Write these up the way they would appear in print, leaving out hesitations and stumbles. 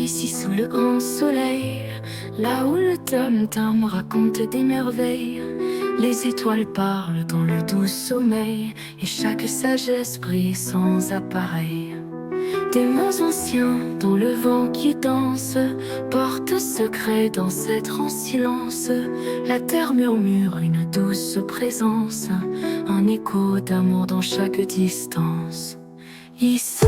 ici sous le grand soleil, là où le tam-tam raconte des merveilles. Les étoiles parlent dans le doux sommeil, et chaque sagesse brille sans appareil. Des mots anciens dont le vent qui danse porte secret d'ancêtres en silence. La terre murmure une douce présence, un écho d'amour dans chaque distance. Ici,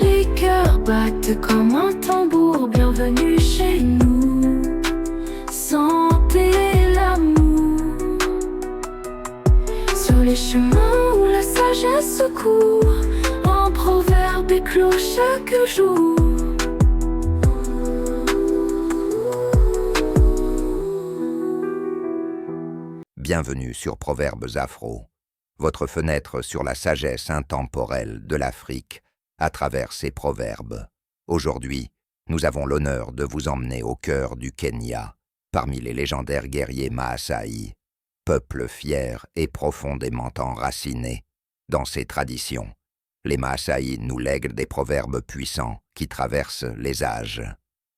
les cœurs battent comme un tambour. Bienvenue chez nous, sentez l'amour sur les chemins où la sagesse court. Un proverbe éclot chaque jour. Bienvenue sur Proverbes Afro, votre fenêtre sur la sagesse intemporelle de l'Afrique à travers ses proverbes. Aujourd'hui, nous avons l'honneur de vous emmener au cœur du Kenya, parmi les légendaires guerriers Maasai, peuple fier et profondément enraciné dans ses traditions. Les Maasai nous lèguent des proverbes puissants qui traversent les âges.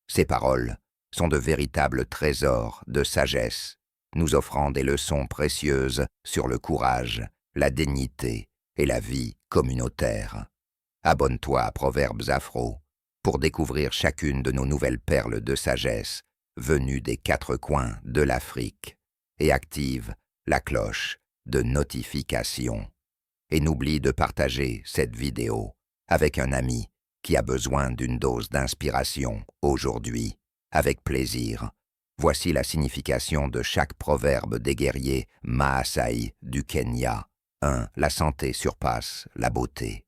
Ces paroles sont de véritables trésors de sagesse, nous offrant des leçons précieuses sur le courage, la dignité et la vie communautaire. Abonne-toi à Proverbes Afro pour découvrir chacune de nos nouvelles perles de sagesse venues des quatre coins de l'Afrique et active la cloche de notification. Et n'oublie de partager cette vidéo avec un ami qui a besoin d'une dose d'inspiration aujourd'hui. Avec plaisir, voici la signification de chaque proverbe des guerriers Maasai du Kenya. 1. La santé surpasse la beauté.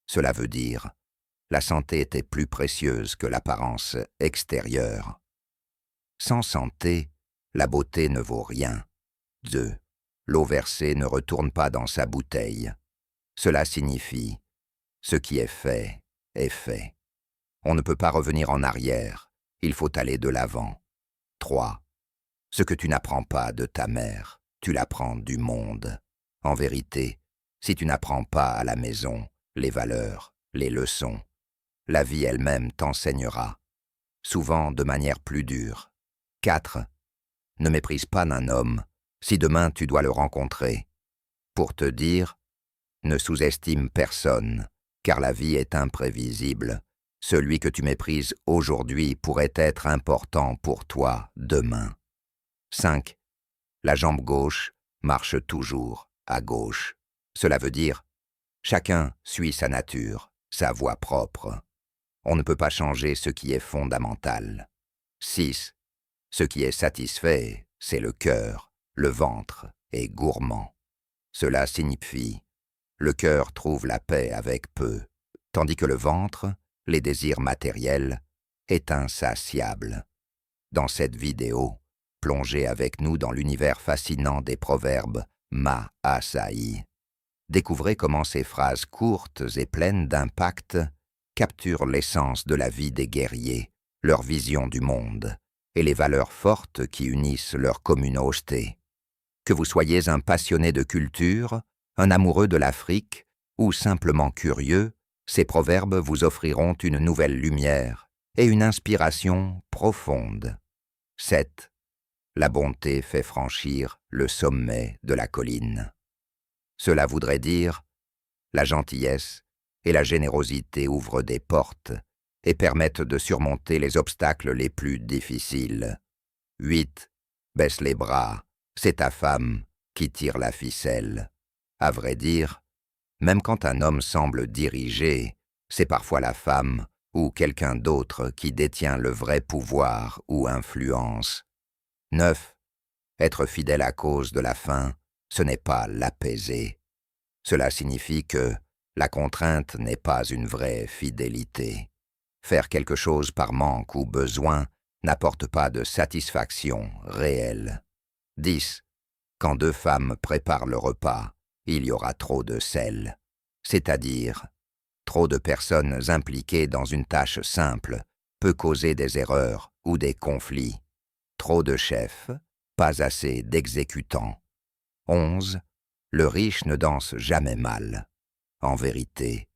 Cela veut dire, la santé était plus précieuse que l'apparence extérieure. Sans santé, la beauté ne vaut rien. 2. L'eau versée ne retourne pas dans sa bouteille. Cela signifie, ce qui est fait, est fait. On ne peut pas revenir en arrière, il faut aller de l'avant. 3. Ce que tu n'apprends pas de ta mère, tu l'apprends du monde. En vérité, si tu n'apprends pas à la maison les valeurs, les leçons, la vie elle-même t'enseignera, souvent de manière plus dure. 4. Ne méprise pas un homme si demain tu dois le rencontrer. Pour te dire, ne sous-estime personne, car la vie est imprévisible. Celui que tu méprises aujourd'hui pourrait être important pour toi demain. 5. La jambe gauche marche toujours à gauche. Cela veut dire, chacun suit sa nature, sa voie propre. On ne peut pas changer ce qui est fondamental. 6. Ce qui est satisfait, c'est le cœur, le ventre est gourmand. Cela signifie, le cœur trouve la paix avec peu, tandis que le ventre, les désirs matériels, est insatiable. Dans cette vidéo, plongez avec nous dans l'univers fascinant des proverbes Maasai. Découvrez comment ces phrases courtes et pleines d'impact capturent l'essence de la vie des guerriers, leur vision du monde et les valeurs fortes qui unissent leur communauté. Que vous soyez un passionné de culture, un amoureux de l'Afrique ou simplement curieux, ces proverbes vous offriront une nouvelle lumière et une inspiration profonde. 7. La bonté fait franchir le sommet de la colline. Cela voudrait dire, la gentillesse et la générosité ouvrent des portes et permettent de surmonter les obstacles les plus difficiles. 8. Baisse les bras, c'est ta femme qui tire la ficelle. À vrai dire, même quand un homme semble diriger, c'est parfois la femme ou quelqu'un d'autre qui détient le vrai pouvoir ou influence. 9. Être fidèle à cause de la faim, ce n'est pas l'apaiser. Cela signifie que la contrainte n'est pas une vraie fidélité. Faire quelque chose par manque ou besoin n'apporte pas de satisfaction réelle. 10. Quand deux femmes préparent le repas, il y aura trop de sel, c'est-à-dire trop de personnes impliquées dans une tâche simple peut causer des erreurs ou des conflits. Trop de chefs, pas assez d'exécutants. 11. Le riche ne danse jamais mal. En vérité,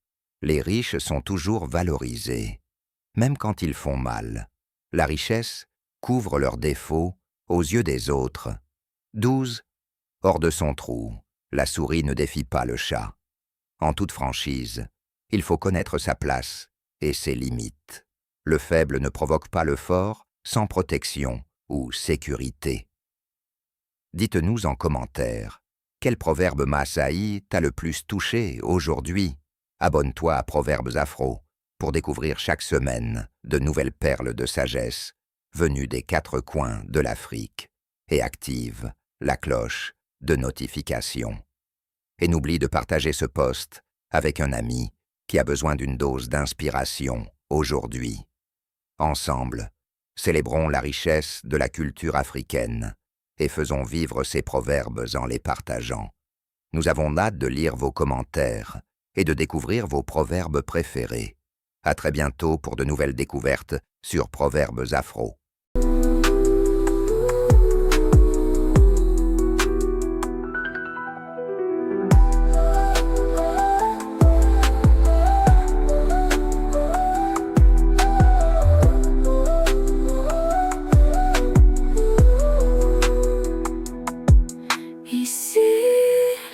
Les riches sont toujours valorisés, même quand ils font mal. La richesse couvre leurs défauts aux yeux des autres. 12. Hors de son trou, la souris ne défie pas le chat. En toute franchise, il faut connaître sa place et ses limites. Le faible ne provoque pas le fort sans protection ou sécurité. Dites-nous en commentaire, quel proverbe Maasai t'a le plus touché aujourd'hui? Abonne-toi à Proverbes Afro pour découvrir chaque semaine de nouvelles perles de sagesse venues des 4 coins de l'Afrique et active la cloche de notification. Et n'oublie de partager ce post avec un ami qui a besoin d'une dose d'inspiration aujourd'hui. Ensemble, célébrons la richesse de la culture africaine et faisons vivre ces proverbes en les partageant. Nous avons hâte de lire vos commentaires et de découvrir vos proverbes préférés. À très bientôt pour de nouvelles découvertes sur Proverbes Afro. Ici,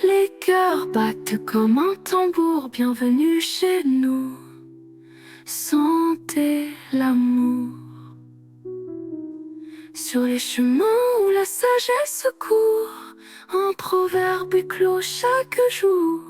les cœurs battent comme un tambour. Bienvenue chez nous. Sentez l'amour sur les chemins où la sagesse court. Un proverbe éclos chaque jour.